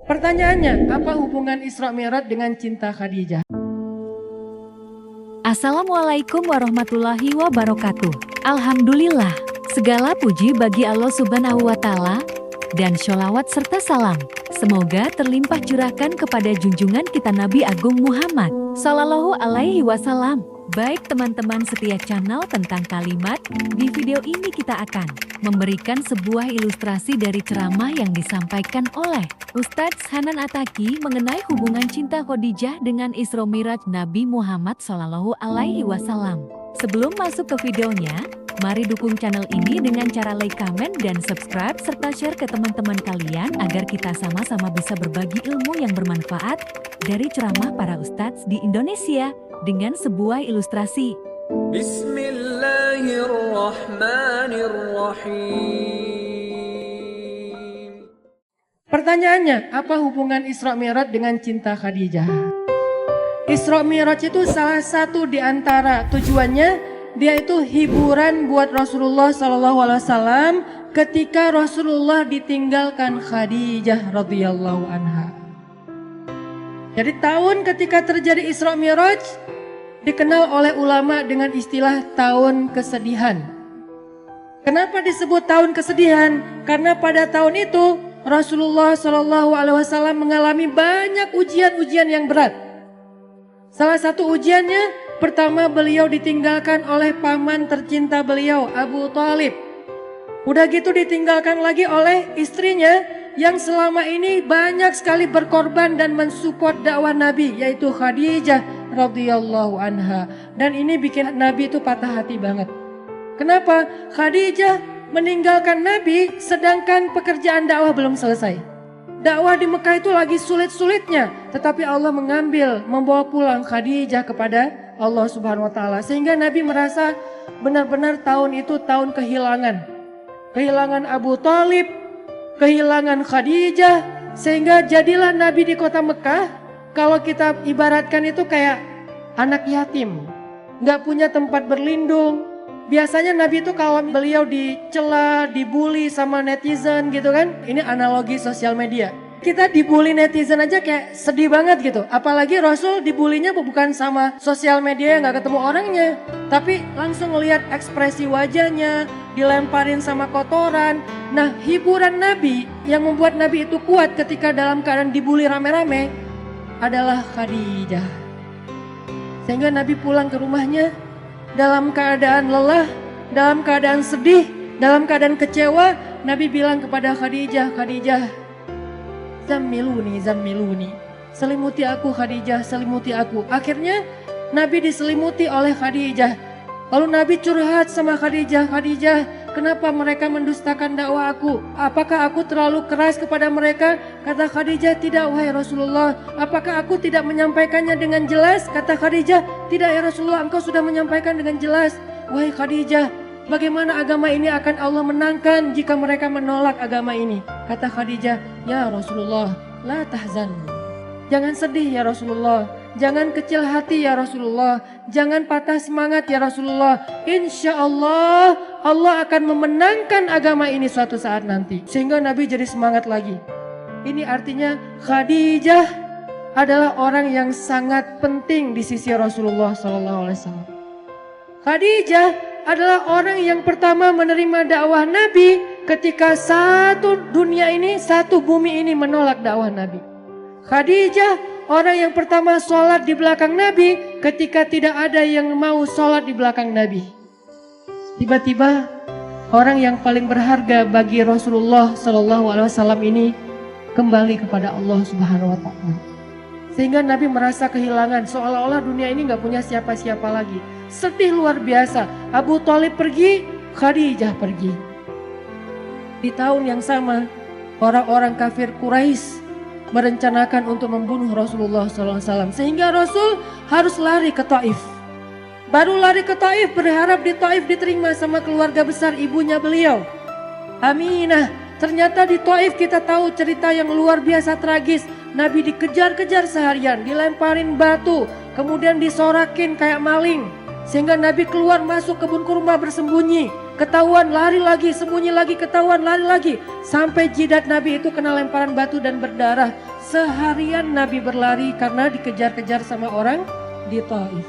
Pertanyaannya, apa hubungan Isra Mi'raj dengan cinta Khadijah? Assalamualaikum warahmatullahi wabarakatuh. Alhamdulillah, segala puji bagi Allah Subhanahu wa Ta'ala, dan sholawat serta salam semoga terlimpah curahkan kepada junjungan kita Nabi Agung Muhammad Sallallahu Alaihi Wasallam. Baik teman-teman setia channel tentang kalimat, di video ini kita akan memberikan sebuah ilustrasi dari ceramah yang disampaikan oleh Ustadz Hanan Ataki mengenai hubungan cinta Khadijah dengan Isra Mi'raj Nabi Muhammad Sallallahu Alaihi Wasallam. Sebelum masuk ke videonya, mari dukung channel ini dengan cara like, komen, dan subscribe serta share ke teman-teman kalian agar kita sama-sama bisa berbagi ilmu yang bermanfaat dari ceramah para ustadz di Indonesia dengan sebuah ilustrasi. Bismillahirrahmanirrahim. Pertanyaannya, apa hubungan Isra Mi'raj dengan cinta Khadijah? Isra Mi'raj itu salah satu di antara tujuannya, dia itu hiburan buat Rasulullah SAW ketika Rasulullah ditinggalkan Khadijah radhiyallahu anha. Jadi tahun ketika terjadi Isra Mi'raj dikenal oleh ulama dengan istilah tahun kesedihan. Kenapa disebut tahun kesedihan? Karena pada tahun itu Rasulullah SAW mengalami banyak ujian-ujian yang berat. Salah satu ujiannya, pertama beliau ditinggalkan oleh paman tercinta beliau, Abu Thalib. Udah gitu ditinggalkan lagi oleh istrinya yang selama ini banyak sekali berkorban dan mensupport dakwah Nabi, yaitu Khadijah radhiyallahu anha. Dan ini bikin Nabi itu patah hati banget. Kenapa? Khadijah meninggalkan Nabi sedangkan pekerjaan dakwah belum selesai. Dakwah di Mekah itu lagi sulit-sulitnya, tetapi Allah membawa pulang Khadijah kepada Allah Subhanahu wa Ta'ala, sehingga Nabi merasa benar-benar tahun itu tahun kehilangan Abu Thalib, kehilangan Khadijah, sehingga jadilah Nabi di kota Mekah, kalau kita ibaratkan itu kayak anak yatim, nggak punya tempat berlindung. Biasanya Nabi itu kalau beliau dicela, dibully sama netizen gitu kan, ini analogi sosial media. Kita dibully netizen aja kayak sedih banget gitu. Apalagi Rasul dibulinya bukan sama sosial media yang gak ketemu orangnya, tapi langsung ngelihat ekspresi wajahnya, dilemparin sama kotoran. Nah, hiburan Nabi yang membuat Nabi itu kuat ketika dalam keadaan dibully rame-rame adalah Khadijah. Sehingga Nabi pulang ke rumahnya dalam keadaan lelah, dalam keadaan sedih, dalam keadaan kecewa. Nabi bilang kepada Khadijah, "Khadijah, Zammiluni, selimuti aku Khadijah, selimuti aku." Akhirnya Nabi diselimuti oleh Khadijah. Lalu Nabi curhat sama Khadijah, "Khadijah, kenapa mereka mendustakan dakwah aku? Apakah aku terlalu keras kepada mereka?" Kata Khadijah, "Tidak wahai Rasulullah." "Apakah aku tidak menyampaikannya dengan jelas?" Kata Khadijah, "Tidak ya Rasulullah, engkau sudah menyampaikan dengan jelas." "Wahai Khadijah, bagaimana agama ini akan Allah menangkan jika mereka menolak agama ini?" Kata Khadijah, "Ya Rasulullah, la tahzan." Jangan sedih ya Rasulullah, jangan kecil hati ya Rasulullah, jangan patah semangat ya Rasulullah. Insya Allah, Allah akan memenangkan agama ini suatu saat nanti. Sehingga Nabi jadi semangat lagi. Ini artinya Khadijah adalah orang yang sangat penting di sisi Rasulullah SAW. Khadijah adalah orang yang pertama menerima dakwah Nabi ketika satu dunia ini, satu bumi ini menolak dakwah Nabi. Khadijah orang yang pertama sholat di belakang Nabi ketika tidak ada yang mau sholat di belakang Nabi. Tiba-tiba orang yang paling berharga bagi Rasulullah SAW ini kembali kepada Allah Subhanahu wa Ta'ala. Sehingga Nabi merasa kehilangan, seolah-olah dunia ini gak punya siapa-siapa lagi. Sedih luar biasa. Abu Thalib pergi, Khadijah pergi. Di tahun yang sama, orang-orang kafir Quraisy merencanakan untuk membunuh Rasulullah SAW. Sehingga Rasul harus lari ke Taif. Baru lari ke Taif, berharap di Taif diterima sama keluarga besar ibunya beliau, Aminah. Ternyata di Taif kita tahu cerita yang luar biasa tragis. Nabi dikejar-kejar seharian, dilemparin batu, kemudian disorakin kayak maling. Sehingga Nabi keluar masuk kebun kurma bersembunyi. ketahuan lari lagi, sembunyi lagi, ketahuan lari lagi. Sampai jidat Nabi itu kena lemparan batu dan berdarah. Seharian Nabi berlari karena dikejar-kejar sama orang di Taif.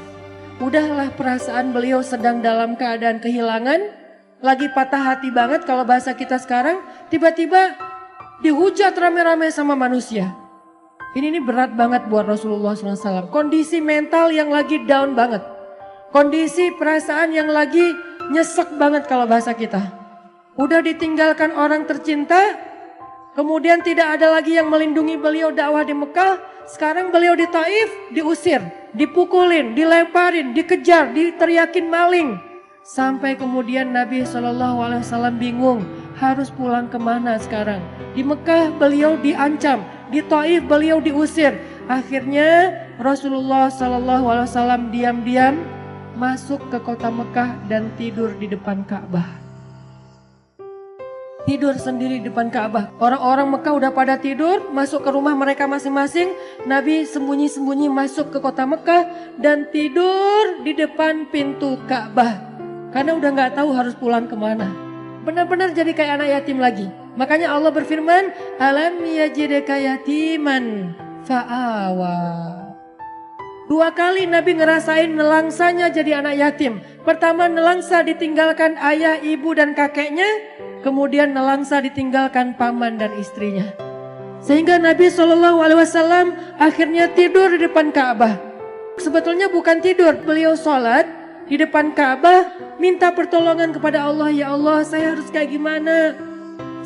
Udahlah perasaan beliau sedang dalam keadaan kehilangan, lagi patah hati banget kalau bahasa kita sekarang, tiba-tiba dihujat rame-rame sama manusia. Ini berat banget buat Rasulullah SAW. Kondisi mental yang lagi down banget. Kondisi perasaan yang lagi nyesek banget kalau bahasa kita. Udah ditinggalkan orang tercinta, kemudian tidak ada lagi yang melindungi beliau dakwah di Mekah. Sekarang beliau di Taif diusir, dipukulin, dilemparin, dikejar, diteriakin maling. Sampai kemudian Nabi SAW bingung harus pulang kemana sekarang. Di Mekah beliau diancam, di Taif beliau diusir. Akhirnya Rasulullah SAW diam-diam masuk ke kota Mekah dan tidur di depan Ka'bah. Tidur sendiri di depan Ka'bah. Orang-orang Mekah udah pada tidur, masuk ke rumah mereka masing-masing. Nabi sembunyi-sembunyi masuk ke kota Mekah dan tidur di depan pintu Ka'bah. Karena udah gak tahu harus pulang kemana. Benar-benar jadi kayak anak yatim lagi. Makanya Allah berfirman, alam yajidka yatiman fa'awa. 2 kali Nabi ngerasain nelangsanya jadi anak yatim. Pertama nelangsa ditinggalkan ayah, ibu dan kakeknya. Kemudian nelangsa ditinggalkan paman dan istrinya. Sehingga Nabi SAW akhirnya tidur di depan Ka'bah. Sebetulnya bukan tidur, beliau sholat di depan Ka'bah, minta pertolongan kepada Allah. Ya Allah, saya harus kayak gimana?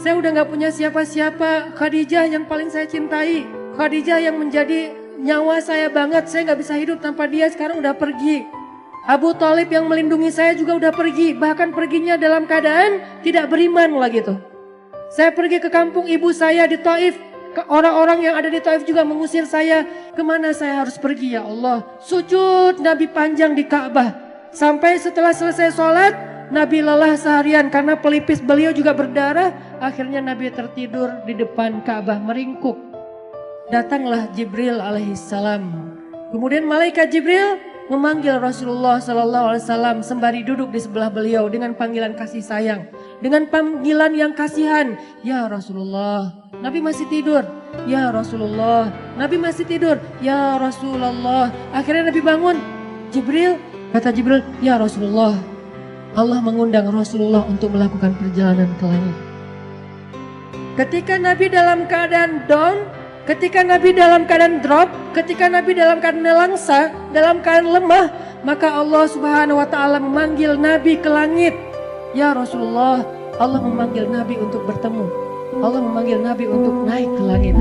Saya udah gak punya siapa-siapa. Khadijah yang paling saya cintai, Khadijah yang menjadi nyawa saya banget. Saya gak bisa hidup tanpa dia, sekarang udah pergi. Abu Thalib yang melindungi saya juga udah pergi. Bahkan perginya dalam keadaan tidak beriman lagi tuh. Saya pergi ke kampung ibu saya di Taif. Orang-orang yang ada di Taif juga mengusir saya. Kemana saya harus pergi ya Allah? Sujud Nabi panjang di Ka'bah. Sampai setelah selesai sholat, Nabi lelah seharian karena pelipis beliau juga berdarah. Akhirnya Nabi tertidur di depan Ka'bah meringkuk. Datanglah Jibril alaihissalam. Kemudian malaikat Jibril memanggil Rasulullah SAW sembari duduk di sebelah beliau dengan panggilan kasih sayang. Dengan panggilan yang kasihan. Ya Rasulullah. Nabi masih tidur. Ya Rasulullah. Nabi masih tidur. Ya Rasulullah. Akhirnya Nabi bangun. Jibril. Kata Jibril, ya Rasulullah, Allah mengundang Rasulullah untuk melakukan perjalanan ke langit. Ketika Nabi dalam keadaan down, ketika Nabi dalam keadaan drop, ketika Nabi dalam keadaan nelangsa, dalam keadaan lemah, maka Allah Subhanahu wa Ta'ala memanggil Nabi ke langit. Ya Rasulullah, Allah memanggil Nabi untuk bertemu. Allah memanggil Nabi untuk naik ke langit.